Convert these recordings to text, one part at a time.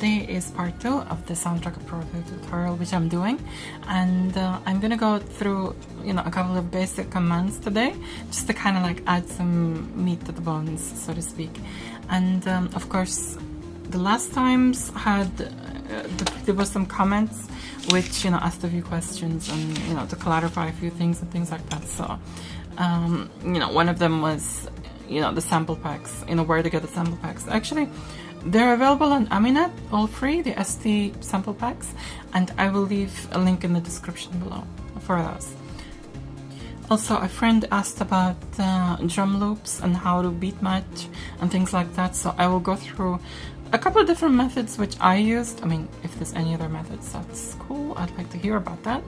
today is part 2 of the Soundtracker Pro tutorial which I'm doing, and I'm gonna go through a couple of basic commands today just to kind of like add some meat to the bones, so to speak. And of course the last times had there were some comments which asked a few questions and to clarify a few things and things like that. So one of them was the sample packs, where to get the sample packs. Actually, they're available on Aminet, all free, the ST sample packs, and I will leave a link in the description below for those. Also, a friend asked about drum loops and how to beat match and things like that, so I will go through a couple of different methods which I used. I mean, if there's any other methods, that's cool. I'd like to hear about that.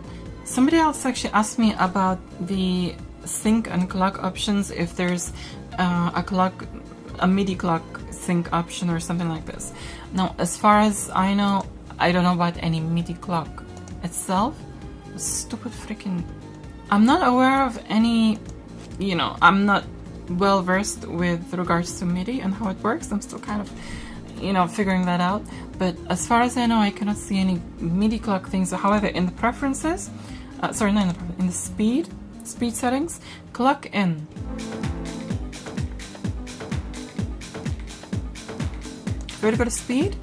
Somebody else actually asked me about the sync and clock options, if there's a MIDI clock sync option or something like this. Now, as far as I know, I don't know about any MIDI clock itself. Stupid freaking... I'm not aware of any, I'm not well versed with regards to MIDI and how it works. I'm still kind of, figuring that out. But as far as I know, I cannot see any MIDI clock things. However, in the preferences, in the speed settings, clock in. If we go to speed,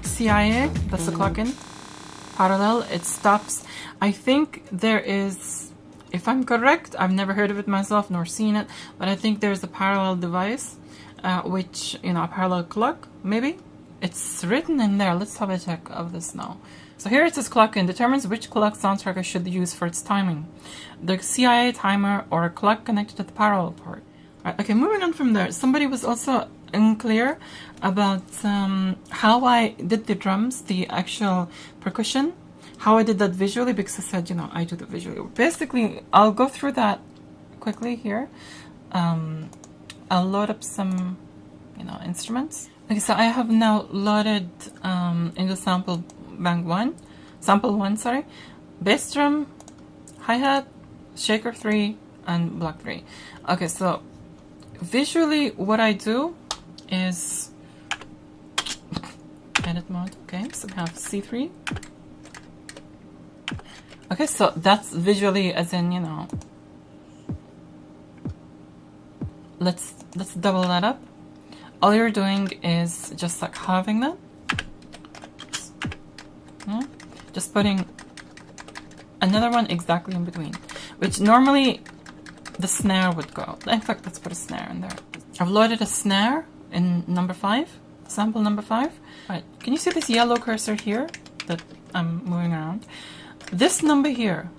CIA, that's the clock in. Parallel, it stops. I think there is, if I'm correct, I've never heard of it myself nor seen it, but I think there's a parallel device, which, a parallel clock, maybe? It's written in there. Let's have a check of this now. So here it says clock in determines which clock Soundtracker should use for its timing. The CIA timer or a clock connected to the parallel port. Right, okay, moving on from there. Somebody was also unclear about how I did the drums, the actual percussion, how I did that visually, because I said, I do the visually. Basically, I'll go through that quickly here. I'll load up some, instruments. Okay, so I have now loaded into sample one, sorry, bass drum, hi-hat, shaker 3, and block 3. Okay, so visually what I do is edit mode. Okay, so we have C3. Okay, so that's visually, as in, let's double that up. All you're doing is just like halving that. Yeah. Just putting another one exactly in between, which normally the snare would go. In fact, let's put a snare in there. I've loaded a snare in number 5, sample number 5. Right, can you see this yellow cursor here that I'm moving around? This number here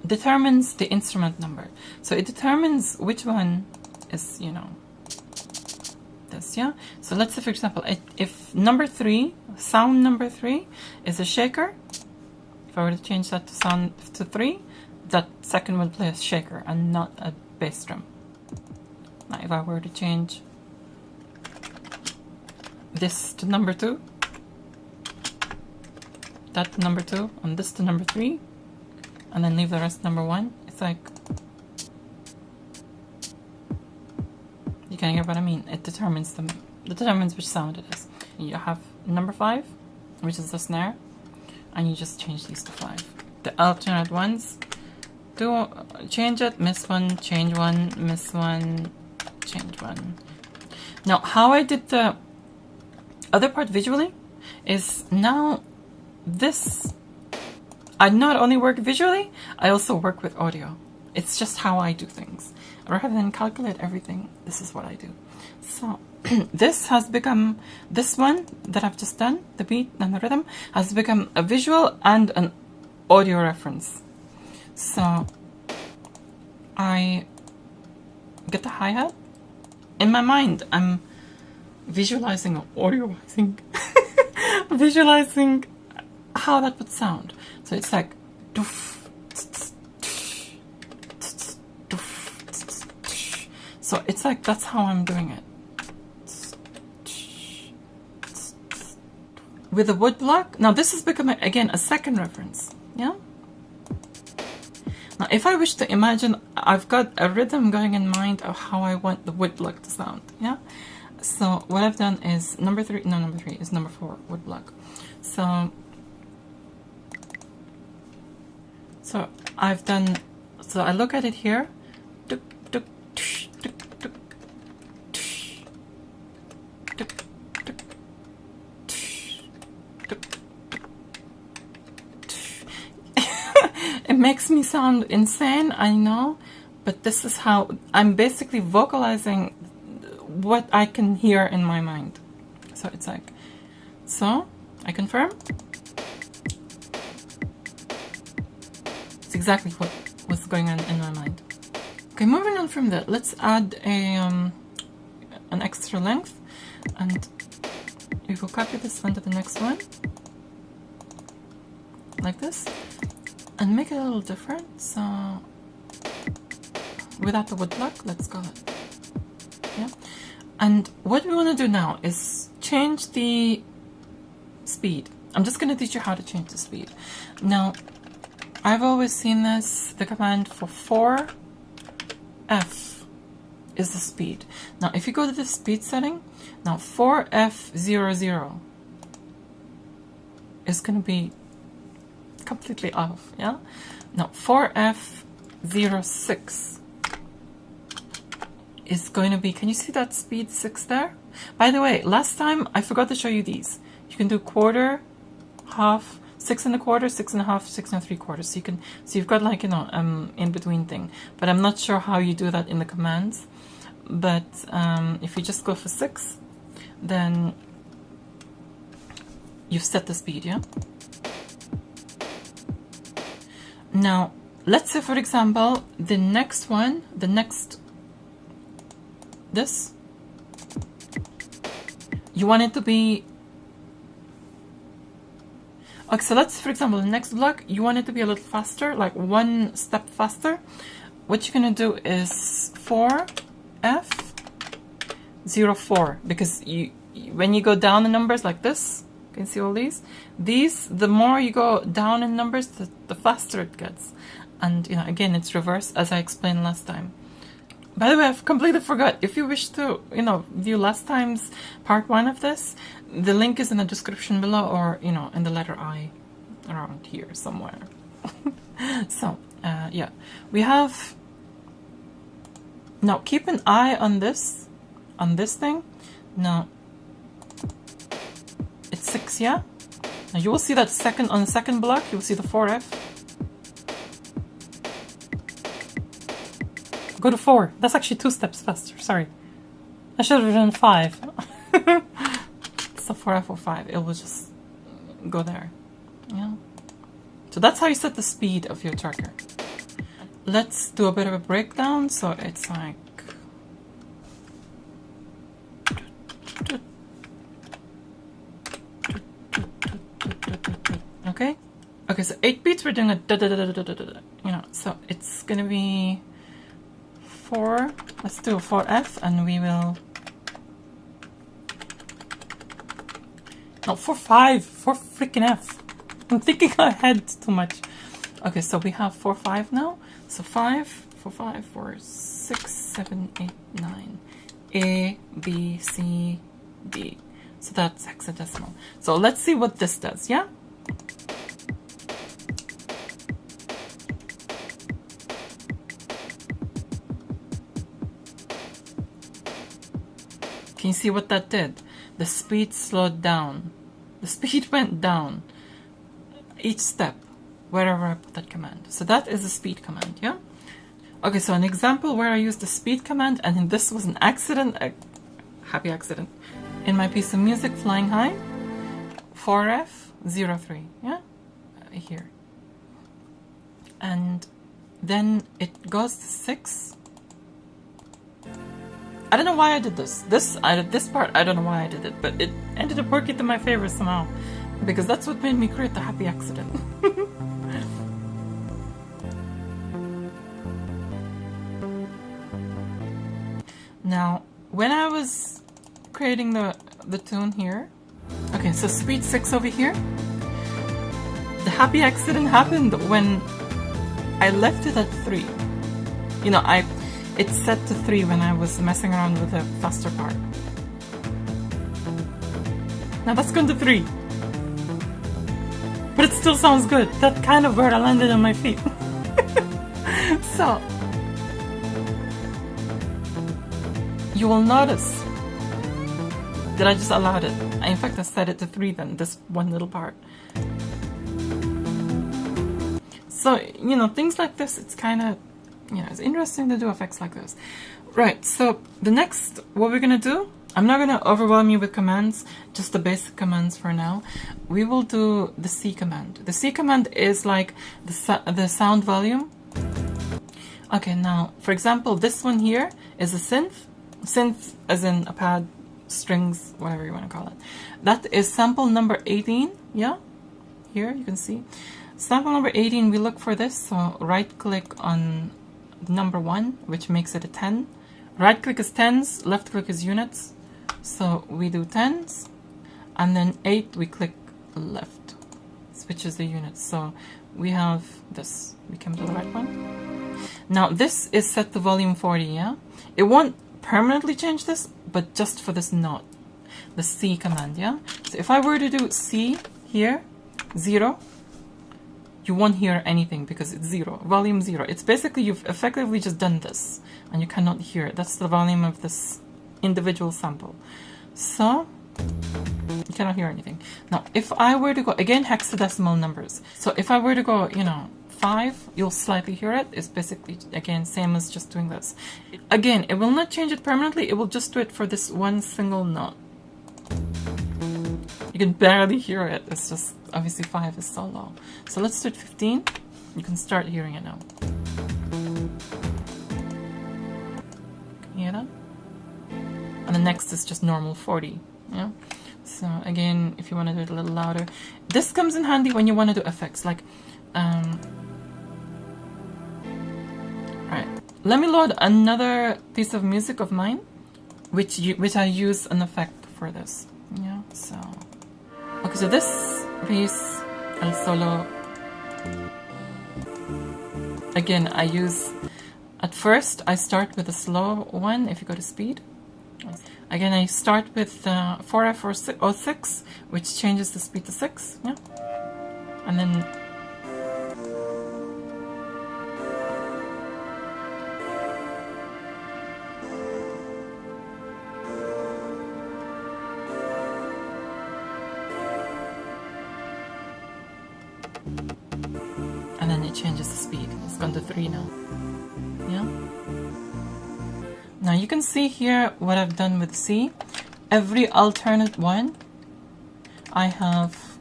determines the instrument number. So it determines which one is, this, yeah? So let's say, for example, if number 3, sound number 3 is a shaker, if I were to change that to sound to 3, that second will play a shaker and not a bass drum. Now if I were to change this to number 2, that to number 2, and this to number 3, and then leave the rest number 1, it's like, you can get what I mean. It determines which sound it is. You have number 5, which is the snare, and you just change these to 5. The alternate ones, change it, miss 1, change 1, miss 1, change 1. Now, how I did the other part visually is now this, I not only work visually, I also work with audio. It's just how I do things. Rather than calculate everything, this is what I do. So this has become, this one that I've just done, the beat and the rhythm, has become a visual and an audio reference. So I get the hi-hat. In my mind, I'm visualizing or audioizing, visualizing how that would sound. So it's like doof. So it's like, that's how I'm doing it. With a wood block. Now this is becoming, again, a second reference. Yeah? Now, if I wish to imagine, I've got a rhythm going in mind of how I want the woodblock to sound, yeah? So what I've done is number 3 is number 4 woodblock. So I've done, so I look at it here. It makes me sound insane, I know, but this is how I'm basically vocalizing what I can hear in my mind. So it's like, so I confirm. It's exactly what was going on in my mind. Okay, moving on from that, let's add an extra length, and we will copy this one to the next one, like this, and make it a little different. So without the woodblock, let's go ahead. Yeah. And what we want to do now is change the speed. I'm just going to teach you how to change the speed. Now, I've always seen this, the command for 4F is the speed. Now, if you go to the speed setting, now 4F00 is going to be completely off, yeah? Now, 4F06 is going to be, can you see that speed 6 there? By the way, last time I forgot to show you these. You can do quarter, half, 6 1/4, 6 1/2, 6 3/4. So you can, so you've got like, you know, in between thing. But I'm not sure how you do that in the commands. But if you just go for 6, then you've set the speed, yeah? Now, let's say, for example, the next one, this, you want it to be, okay, so let's, for example, the next block, you want it to be a little faster, like 1 step faster. What you're gonna do is 4F04, because when you go down in numbers like this, you can see all these, the more you go down in numbers, the faster it gets. And, you know, again, it's reverse, as I explained last time. By the way, I've completely forgot. If you wish to, you know, view last time's part 1 of this, the link is in the description below, or, you know, in the letter I around here somewhere. So, yeah, we have, now keep an eye on this thing. Now, it's 6, yeah? Now you will see that on the second block, you will see the 4F. Go to 4. That's actually 2 steps faster. Sorry. I should have done 5. So 4F or 5. It will just go there. Yeah. So that's how you set the speed of your tracker. Let's do a bit of a breakdown. So it's like, okay. Okay, so 8 beats we're doing a da da da da da da da. You know, so it's gonna be 4, let's do a 4F, and we will, no, 4-5, 4 freaking F. I'm thinking ahead too much. Okay, so we have 4-5 now. So 5, 4, 5, 4, 6, 7, 8, 9. A, B, C, D. So that's hexadecimal. So let's see what this does, yeah? Can you see what that did? The speed slowed down. The speed went down each step wherever I put that command. So that is the speed command, yeah? Okay, so an example where I used the speed command, and this was an accident, a happy accident. In my piece of music, Flying High, 4F03, yeah? Here. And then it goes to 6. I don't know why I did this. This part, I don't know why I did it, but it ended up working to my favor somehow, because that's what made me create the happy accident. Now, when I was creating the tune here, okay, so speed 6 over here, the happy accident happened when I left it at 3. You know, it's set to 3 when I was messing around with the faster part. Now that's gone to 3. But it still sounds good. That's kind of where I landed on my feet. So, you will notice that I just allowed it. In fact, I set it to 3 then, this one little part. So, you know, things like this, it's kind of, you know, it's interesting to do effects like this. Right, so the next, what we're going to do, I'm not going to overwhelm you with commands, just the basic commands for now. We will do the C command. The C command is like the sound volume. Okay, now, for example, this one here is a synth. Synth as in a pad, strings, whatever you want to call it. That is sample number 18, yeah? Here, you can see. Sample number 18, we look for this, so right-click on number 1, which makes it a 10. Right-click is tens, left-click is units. So we do tens, and then 8, we click left, switches the units. So we have this. We come to the right one. Now this is set to volume 40, yeah? It won't permanently change this, but just for this note, the C command, yeah? So if I were to do C here, 0, you won't hear anything because it's 0, volume 0. It's basically, you've effectively just done this and you cannot hear it. That's the volume of this individual sample. So you cannot hear anything. Now, if I were to go, again, hexadecimal numbers. So if I were to go, you know, 5, you'll slightly hear it. It's basically, again, same as just doing this. Again, it will not change it permanently. It will just do it for this one single note. You can barely hear it. It's just, obviously 5 is so low. So let's do it 15. You can start hearing it now. Can you hear that? And the next is just normal 40. Yeah. So again, if you want to do it a little louder, this comes in handy when you want to do effects. Like, right. Let me load another piece of music of mine, which I use an effect for this. Yeah. So, okay. So this piece, El Solo. Again, I use. At first, I start with a slow one. If you go to speed. Again, I start with 4F06, which changes the speed to 6, yeah? And then... and then it changes the speed. It's gone to 3 now, yeah? Now you can see here what I've done with C. Every alternate one I have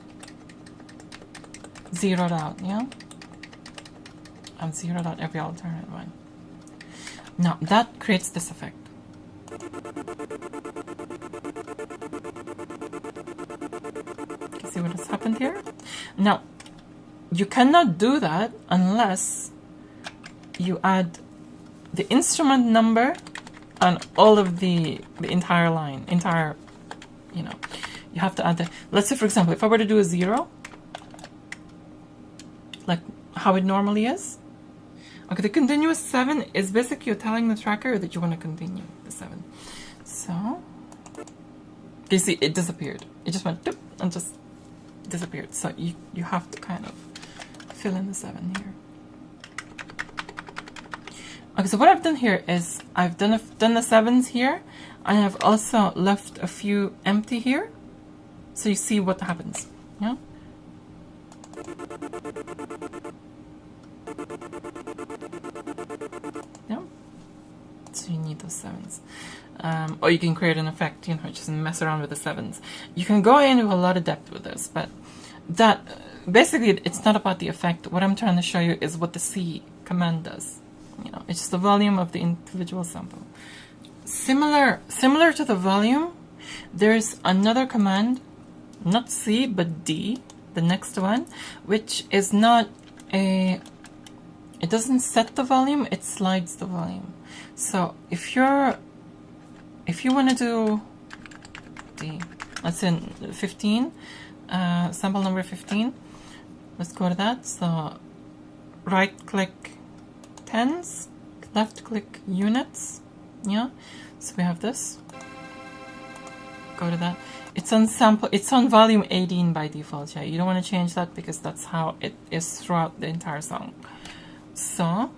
zeroed out, yeah? I've zeroed out every alternate one. Now that creates this effect. You see what has happened here? Now, you cannot do that unless you add the instrument number on all of the entire line, you know, you have to add the, let's say for example, if I were to do a 0, like how it normally is. Okay, the continuous 7 is basically you're telling the tracker that you want to continue the 7. So, you see, it disappeared. It just went doop, and just disappeared. So you have to kind of fill in the 7 here. Okay, so what I've done here is I've done the 7s here. I have also left a few empty here, so you see what happens. Yeah. Yeah. So you need those 7s, or you can create an effect. You know, just mess around with the 7s. You can go into a lot of depth with this, but that basically it's not about the effect. What I'm trying to show you is what the C command does. You know, it's just the volume of the individual sample. Similar to the volume, there's another command, not C, but D, the next one, which is not a, it doesn't set the volume, it slides the volume. So if you want to do D, let's say 15, sample number 15, let's go to that. So right click tens, left click units. Yeah, so we have this. Go to that. It's on sample. It's on volume 18 by default. Yeah, you don't want to change that because that's how it is throughout the entire song. So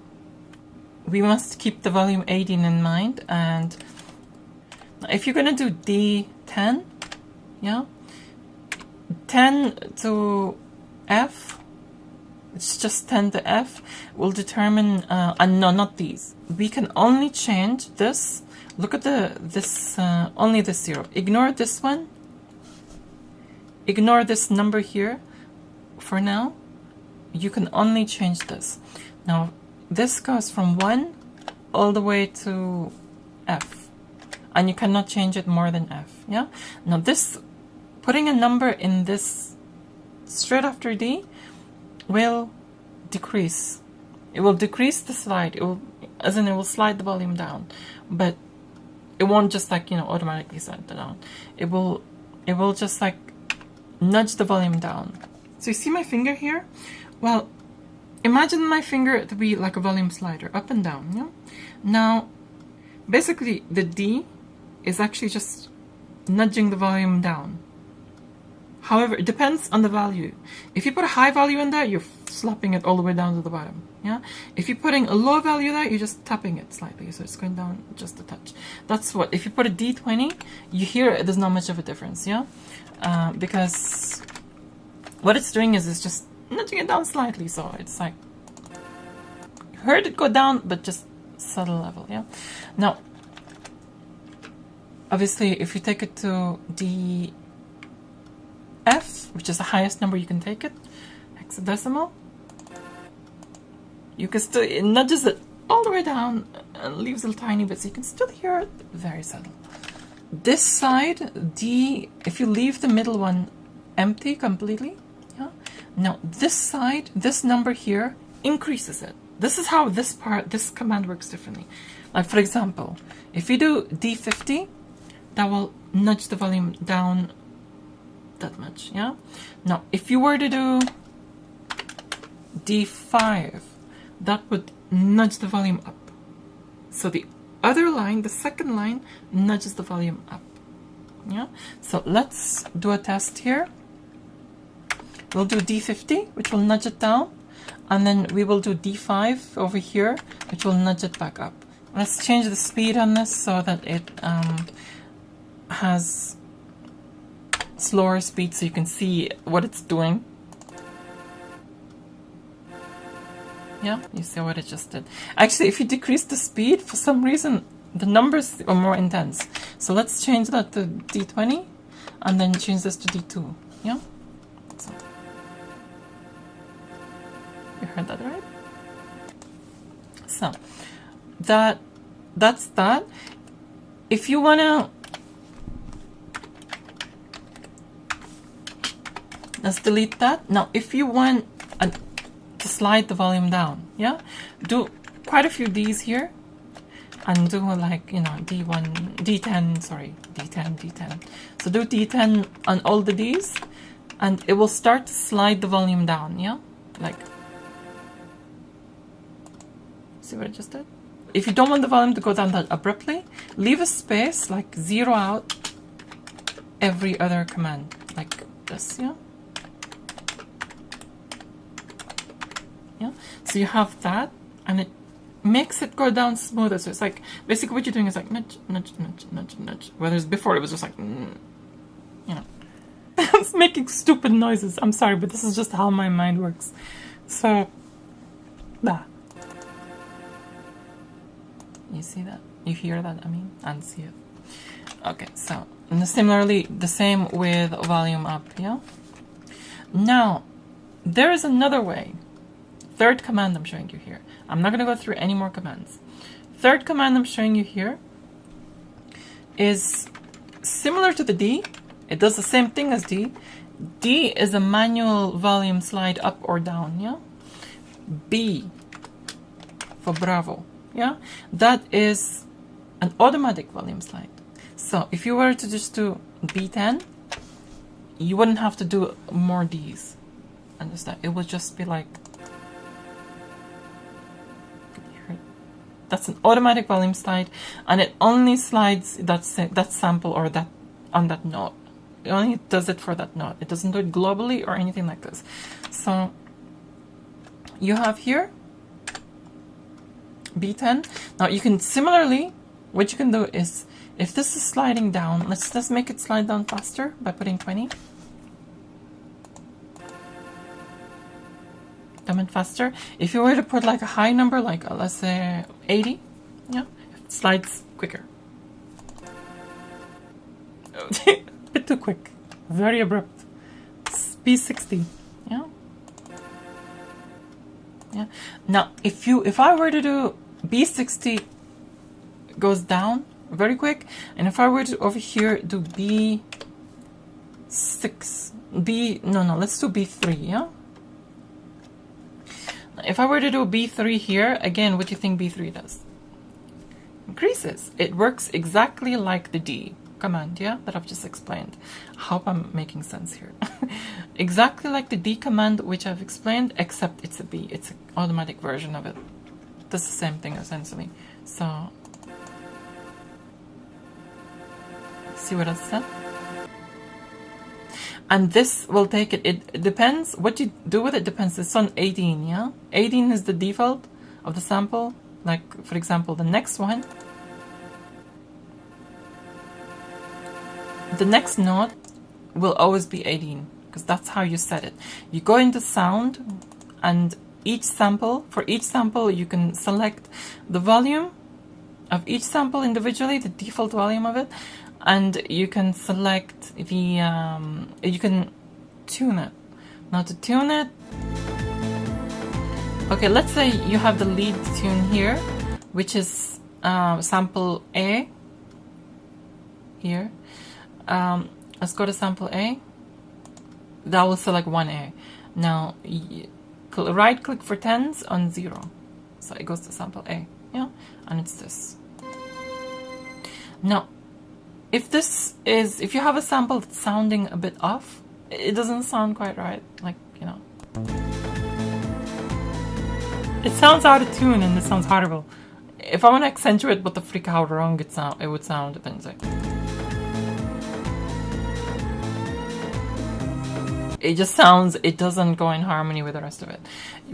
we must keep the volume 18 in mind. And if you're gonna do D10, yeah, 10 to F, it's just 10 to F, will determine. And no, not these. We can only change this. Look at only this 0. Ignore this one. Ignore this number here for now. You can only change this. Now, this goes from 1 all the way to F. And you cannot change it more than F. Yeah? Now, this, putting a number in this straight after D will decrease. It will decrease the slide. It will slide the volume down. But it won't just like, automatically slide it down. It will just like nudge the volume down. So you see my finger here? Well, imagine my finger to be like a volume slider, up and down, yeah? Now, basically the D is actually just nudging the volume down. However, it depends on the value. If you put a high value in there, you're slapping it all the way down to the bottom, yeah? If you're putting a low value there, you're just tapping it slightly, so it's going down just a touch. That's what, if you put a D20, you hear there's not much of a difference, yeah? Because what it's doing is it's just nudging it down slightly, so it's like, you heard it go down, but just subtle level, yeah? Now, obviously, if you take it to D F, which is the highest number you can take it, hexadecimal, you can still, it nudges it all the way down and leaves a tiny bit, so you can still hear it very subtle. This side, D, if you leave the middle one empty completely, yeah. Now this side, this number here increases it. This is how this command works differently. Like for example, if you do D50, that will nudge the volume down that much, yeah? Now, if you were to do D5, that would nudge the volume up. So the other line, the second line, nudges the volume up, yeah? So let's do a test here. We'll do D50, which will nudge it down, and then we will do D5 over here, which will nudge it back up. Let's change the speed on this so that it has slower speed so you can see what it's doing. Yeah, you see what it just did. Actually, if you decrease the speed, for some reason, the numbers are more intense. So let's change that to D20 and then change this to D2. Yeah? So, you heard that right? So, that's that. If you wanna, let's delete that. Now, if you want to slide the volume down, yeah, do quite a few D's here, and do like D1, D10, sorry, D10, D10. So do D10 on all the D's, and it will start to slide the volume down, yeah, like. See what I just did? If you don't want the volume to go down that abruptly, leave a space, like zero out every other command, like this, yeah? Yeah, so you have that, and it makes it go down smoother. So it's like, basically what you're doing is like nudge, nudge, nudge, nudge, nudge. Whereas before it was just like, it's making stupid noises. I'm sorry, but this is just how my mind works. So, that. You see that? You hear that, I mean, and see it. Okay, so, and similarly, the same with volume up, yeah? Now, there is another way. Third command I'm showing you here. I'm not going to go through any more commands. Third command I'm showing you here is similar to the D. It does the same thing as D. D is a manual volume slide up or down, yeah? B for Bravo, yeah? That is an automatic volume slide. So if you were to just do B10, you wouldn't have to do more Ds. Understand? It would just be like That's an automatic volume slide, and it only slides that sample or that on that note. It only does it for that note. It doesn't do it globally or anything like this. So you have here B10. Now you can similarly, what you can do is, if this is sliding down, let's make it slide down faster by putting 20. Come in faster. If you were to put like a high number, like let's say 80, yeah, it slides quicker. A bit too quick, very abrupt. B60, yeah. Yeah. Now, if I were to do B60 goes down very quick, and if I were to over here do B6, let's do B3, yeah. If I were to do B3 here, again, what do you think B3 does? Increases. It works exactly like the D command, yeah, that I've just explained. I hope I'm making sense here. Exactly like the D command, which I've explained, except it's a B. It's an automatic version of it. Does the same thing, essentially. So, see what I said? And this will take it. It depends. What you do with it depends. It's on 18, yeah? 18 is the default of the sample. Like, for example, the next one. The next note will always be 18, because that's how you set it. You go into sound, and each sample, for each sample, you can select the volume of each sample individually, the default volume of it, and you can select the, you can tune it. Now to tune it, okay, let's say you have the lead tune here, which is sample A, here. Let's go to sample A. That will select 1A. Now, right click for tens on 0. So it goes to sample A, yeah? And it's this. Now, if you have a sample that's sounding a bit off, it doesn't sound quite right, like, you know. It sounds out of tune and it sounds horrible. If I want to accentuate what the freak how wrong it would sound, then it's like, it just sounds, it doesn't go in harmony with the rest of it.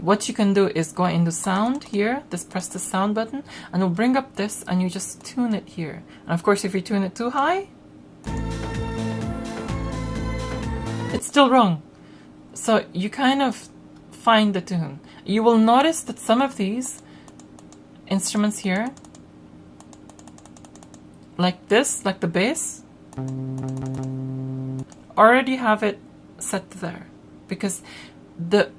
What you can do is go into sound here, press the sound button, and it'll bring up this, and you just tune it here. And of course, if you tune it too high, it's still wrong. So you kind of find the tune. You will notice that some of these instruments here, like this, like the bass, already have it set there, because the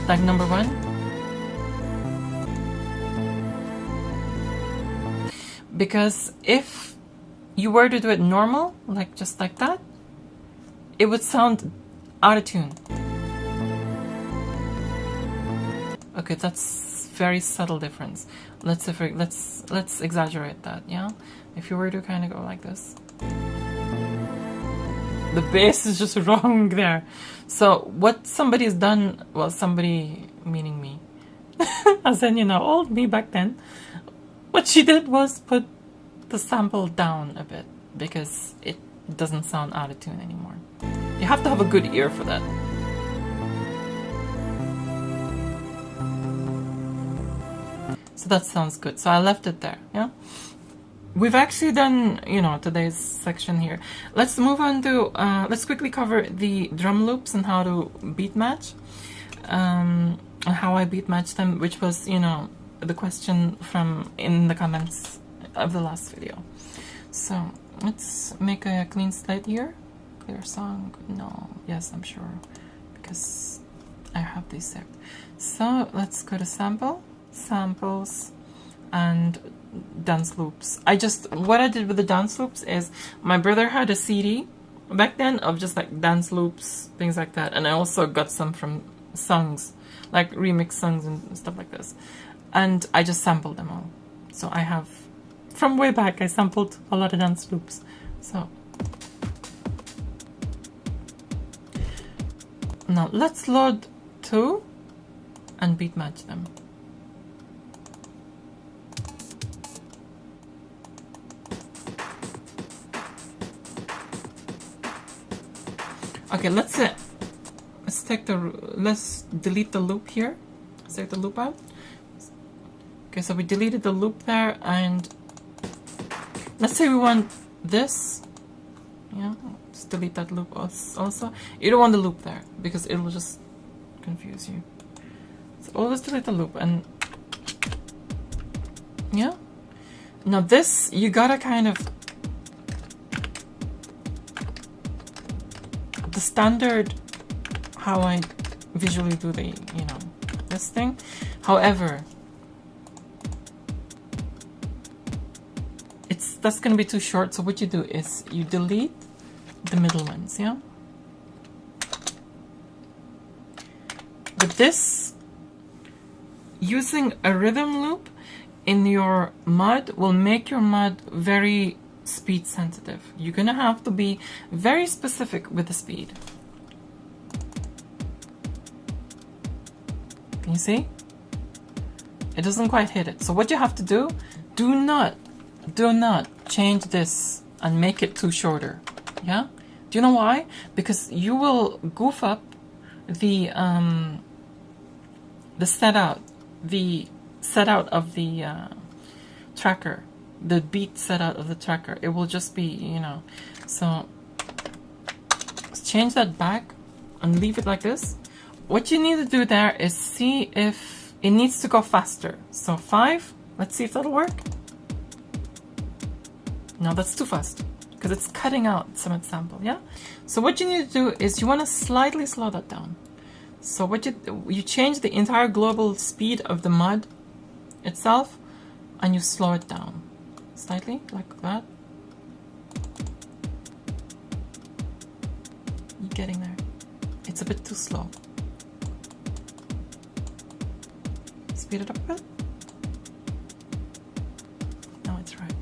like number one, because if you were to do it normal, like just like that, it would sound out of tune. Okay, that's very subtle difference. Let's exaggerate that, yeah? If you were to kind of go like this, the bass is just wrong there. So what somebody has done, well, somebody meaning me, as in, you know, old me back then, what she did was put the sample down a bit, because it doesn't sound out of tune anymore. You have to have a good ear for that. So that sounds good. So I left it there, yeah? We've actually done, you know, today's section here. Let's move on to, let's quickly cover the drum loops and how to beat match. And how I beat match them, which was, you know, the question from in the comments of the last video. So let's make a clean slate here. Clear song, no, yes, I'm sure, because I have these saved. So let's go to samples, and dance loops. What I did with the dance loops is, my brother had a CD back then of just like dance loops, things like that, and I also got some from songs, like remix songs and stuff like this, and I just sampled them all. So I have, from way back, I sampled a lot of dance loops. So now let's load 2 and beat match them. Okay, let's delete the loop here. Let's take the loop out. Okay, so we deleted the loop there, and let's say we want this. Yeah, just delete that loop also. You don't want the loop there because it will just confuse you. So always delete the loop, and yeah. Now this, you gotta kind of, the standard how I visually do the, you know, this thing. However, that's gonna be too short, so what you do is you delete the middle ones, yeah? But this, using a rhythm loop in your mud will make your mud very speed sensitive. You're gonna have to be very specific with the speed. Can you see? It doesn't quite hit it. So what you have to do, do not change this and make it too shorter. Yeah? Do you know why? Because you will goof up the set out of the tracker, the beat set out of the tracker. It will just be, you know, so change that back and leave it like this. What you need to do there is see if it needs to go faster. So 5, let's see if that'll work. No, that's too fast because it's cutting out some sample, yeah? So what you need to do is you want to slightly slow that down. So what you change the entire global speed of the mud itself and you slow it down slightly like that. You're getting there. It's a bit too slow. Speed it up a bit. No, it's right.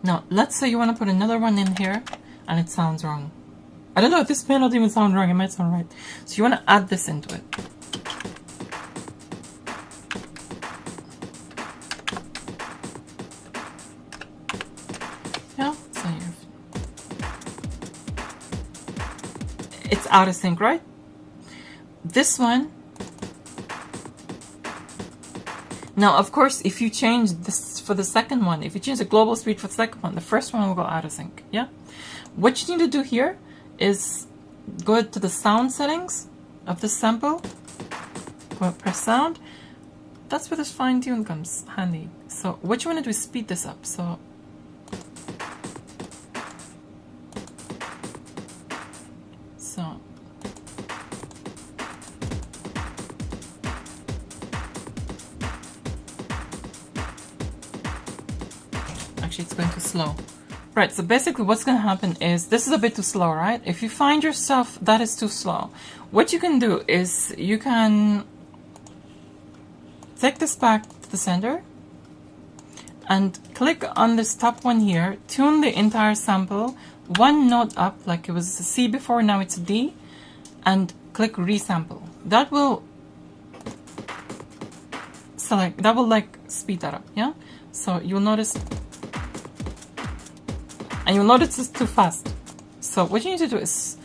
Now, let's say you want to put another one in here and it sounds wrong. I don't know, this may not even sound wrong, it might sound right. So you want to add this into it. Yeah, so it's out of sync, right? This one, now of course if you change this for the second one, if you change the global speed for the second one, the first one will go out of sync, yeah? What you need to do here is go to the sound settings of the sample, go press sound. That's where this fine tune comes handy. So what you want to do is speed this up. So actually it's going too slow. Right, so basically what's going to happen is, this is a bit too slow, right? If you find yourself that is too slow, what you can do is you can take this back to the center and click on this top one here, tune the entire sample one note up, like it was a C before, now it's a D, and click resample. That will select, that will like speed that up, yeah? So you'll notice, and you'll notice it's too fast. So what you need to do is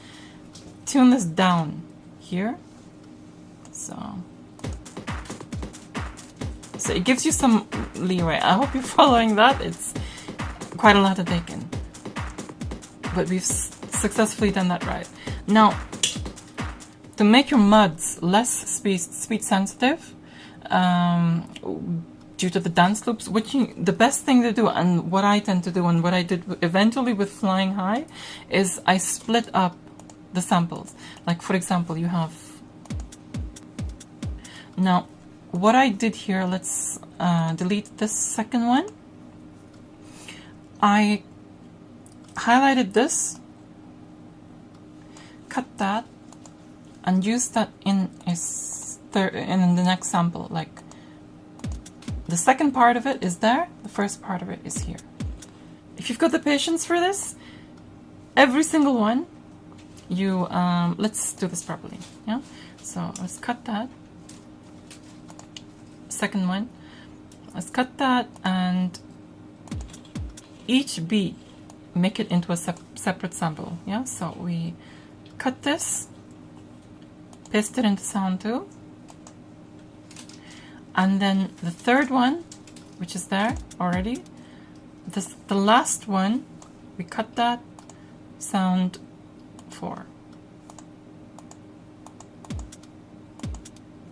tune this down here. So it gives you some leeway. I hope you're following that. It's quite a lot to take in. But we've successfully done that right. Now, to make your muds less speed sensitive, due to the dance loops, the best thing to do, and what I tend to do, and what I did eventually with Flying High, is I split up the samples. Like for example, you have, now what I did here, let's delete this second one. I highlighted this, cut that, and use that in the next sample. Like the second part of it is there, the first part of it is here. If you've got the patience for this, every single one, you let's do this properly. Yeah, so let's cut that. second one. Let's cut that, and each beat make it into a separate sample. Yeah, so we cut this, paste it into Sound 2, and then the third one, which is there already, the last one, we cut that, Sound 4.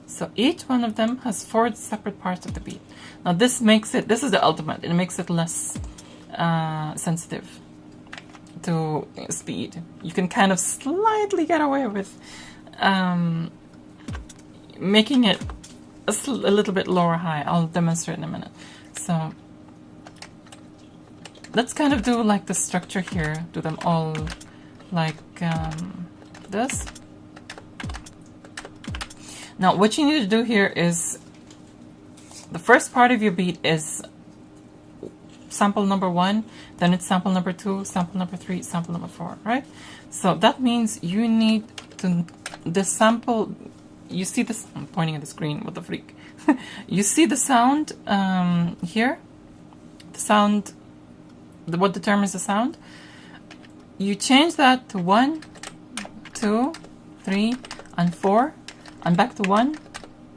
So each one of them has 4 separate parts of the beat. Now this makes it, this is the ultimate, it makes it less sensitive to speed. You can kind of slightly get away with making it a little bit lower high. I'll demonstrate in a minute. So let's kind of do like the structure here, do them all like this. Now what you need to do here is, the first part of your beat is sample number 1, then it's sample number 2, sample number 3, sample number 4, right? So that means you need to, the sample, you see this, I'm pointing at the screen, what the freak. You see the sound here, the sound, what determines the sound. You change that to 1, 2, 3, and 4, and back to 1,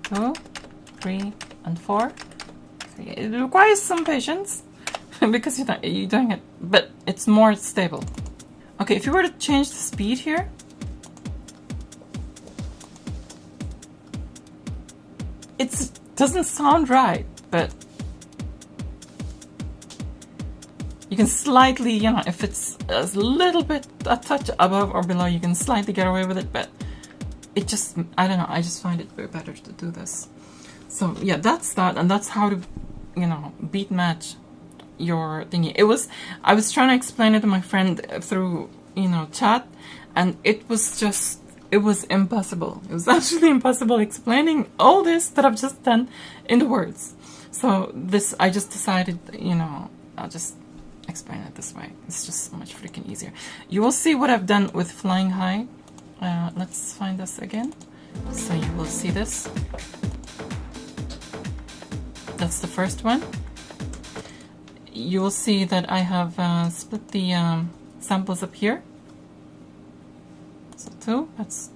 2, 3, and 4. It requires some patience because you're doing it, but it's more stable. Okay, if you were to change the speed here, it doesn't sound right, but you can slightly, you know, if it's a little bit, a touch above or below, you can slightly get away with it, but it just, I don't know, I just find it very better to do this. So yeah, that's that, and that's how to, you know, beat match your thingy. I was trying to explain it to my friend through, you know, chat, and it was impossible. It was actually impossible explaining all this that I've just done in the words. So this, I just decided, you know, I'll just explain it this way. It's just so much freaking easier. You will see what I've done with Flying High. Let's find this again. So you will see this. That's the first one. You will see that I have split the samples up here. So 2, that's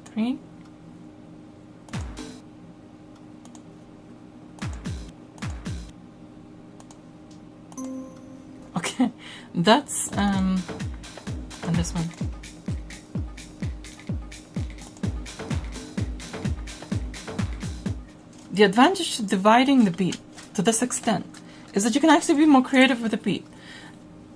3. Okay, that's and this one. The advantage to dividing the beat to this extent is that you can actually be more creative with the beat.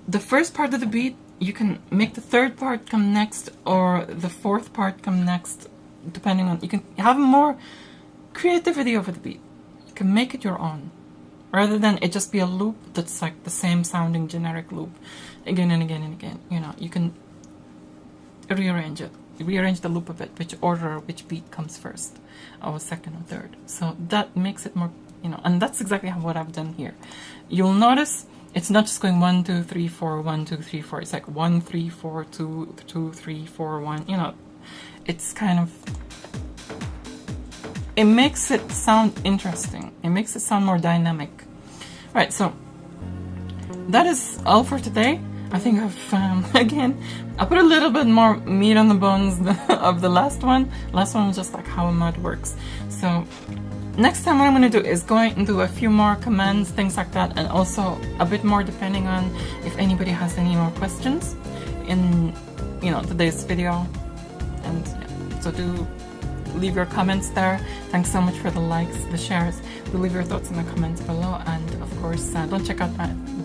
The first part of the beat, you can make the third part come next or the fourth part come next, depending on, you can have more creativity over the beat. You can make it your own, rather than it just be a loop that's like the same sounding generic loop again and again and again. You know, you can rearrange it, rearrange the loop of it, which order, which beat comes first, or second or third. So that makes it more, you know, and that's exactly what I've done here. You'll notice it's not just going 1, 2, 3, 4, 1, 2, 3, 4. It's like 1, 3, 4, 2, 2, 3, 4, 1. You know, it's kind of, it makes it sound interesting. It makes it sound more dynamic. Right, so that is all for today. I think I've, again, I put a little bit more meat on the bones of the last one. Last one was just like how a mod works. So next time what I'm going to do is going into a few more commands, things like that, and also a bit more depending on if anybody has any more questions in, you know, today's video. And yeah, so do leave your comments there. Thanks so much for the likes, the shares. Do leave your thoughts in the comments below, and of course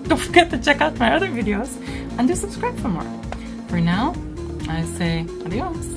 don't forget to check out my other videos, and do subscribe for more. For now, I say adios.